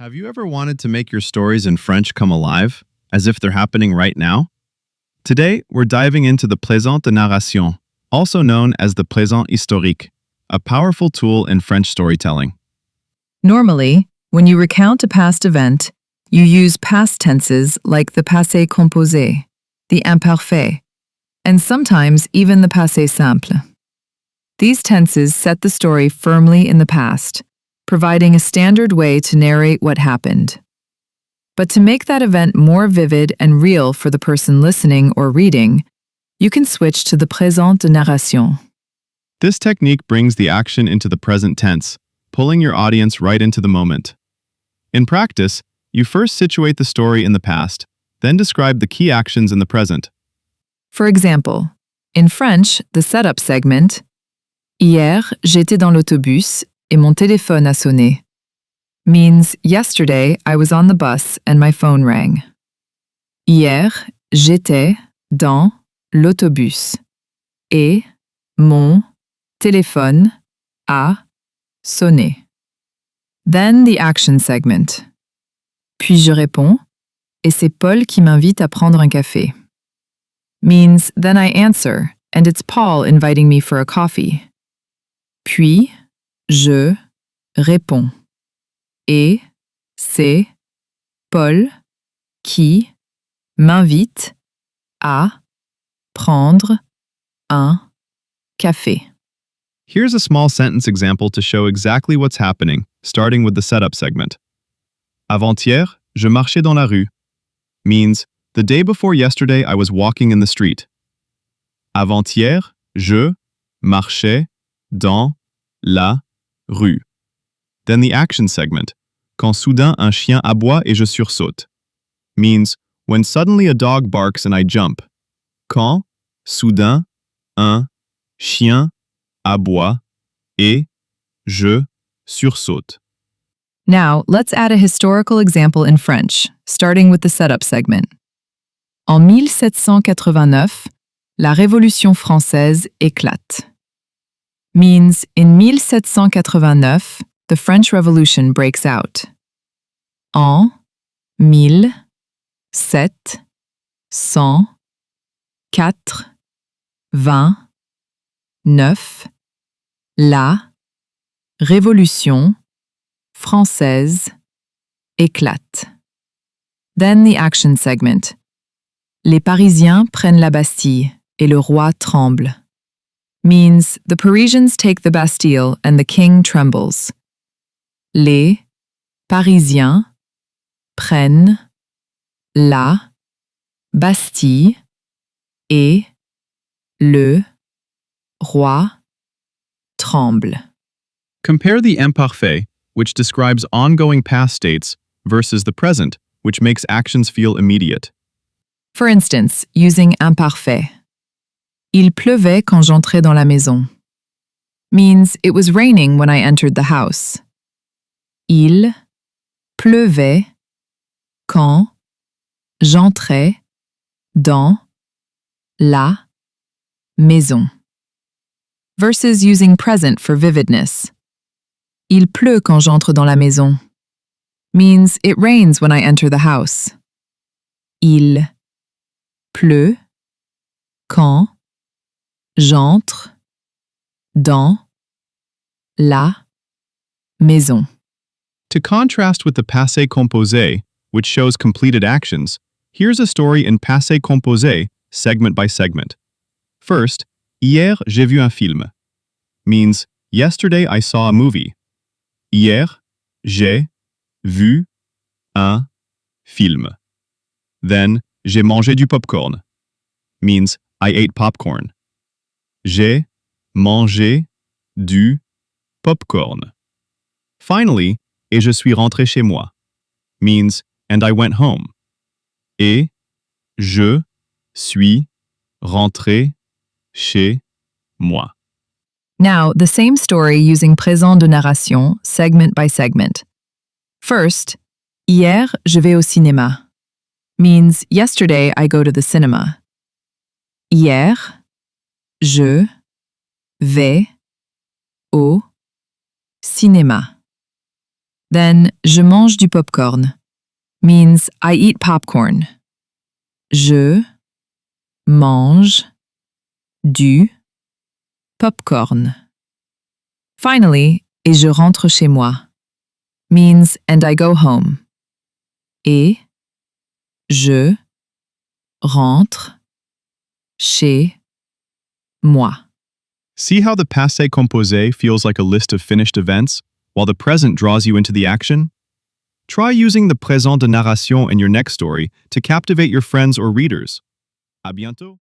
Have you ever wanted to make your stories in French come alive, as if they're happening right now? Today, we're diving into the présent de narration, also known as the présent historique, a powerful tool in French storytelling. Normally, when you recount a past event, you use past tenses like the passé composé, the imparfait, and sometimes even the passé simple. These tenses set the story firmly in the past, providing a standard way to narrate what happened. But to make that event more vivid and real for the person listening or reading, you can switch to the présent de narration. This technique brings the action into the present tense, pulling your audience right into the moment. In practice, you first situate the story in the past, then describe the key actions in the present. For example, in French, the setup segment, Hier, j'étais dans l'autobus et mon téléphone a sonné, means yesterday I was on the bus and my phone rang. Hier, j'étais dans l'autobus et mon téléphone a sonné. Then the action segment. Puis je réponds, et c'est Paul qui m'invite à prendre un café. Means then I answer, and it's Paul inviting me for a coffee. Puis je réponds, et c'est Paul qui m'invite à prendre un café. Here's a small sentence example to show exactly what's happening, starting with the setup segment. Avant-hier, je marchais dans la rue, means the day before yesterday I was walking in the street. Avant-hier, je marchais dans la rue. Then the action segment. Quand soudain un chien aboie et je sursaute. Means when suddenly a dog barks and I jump. Quand soudain un chien aboie et je sursaute. Now, let's add a historical example in French, starting with the setup segment. En 1789, la Révolution française éclate. Means in 1789, the French Revolution breaks out. En 1789, la Révolution française éclate. Then the action segment. Les Parisiens prennent la Bastille et le roi tremble. Means the Parisians take the Bastille and the king trembles. Les Parisiens prennent la Bastille et le roi tremble. Compare the imparfait, which describes ongoing past states, versus the present, which makes actions feel immediate. For instance, using imparfait. Il pleuvait quand j'entrais dans la maison. Means it was raining when I entered the house. Il pleuvait quand j'entrais dans la maison. Versus using present for vividness. Il pleut quand j'entre dans la maison. Means it rains when I enter the house. Il pleut quand j'entre dans la maison. To contrast with the passé composé, which shows completed actions, here's a story in passé composé, segment by segment. First, hier j'ai vu un film. Means yesterday I saw a movie. Hier, j'ai vu un film. Then, j'ai mangé du popcorn. Means I ate popcorn. J'ai mangé du popcorn. Finally, et je suis rentré chez moi. Means and I went home. Et je suis rentré chez moi. Now, the same story using présent de narration, segment by segment. First, hier, je vais au cinéma. Means yesterday I go to the cinema. Hier, je vais au cinéma. Then, je mange du popcorn means I eat popcorn. Je mange du popcorn. Finally, et je rentre chez moi means and I go home. Et je rentre chez moi. See how the passé composé feels like a list of finished events, while the present draws you into the action? Try using the présent de narration in your next story to captivate your friends or readers. À bientôt!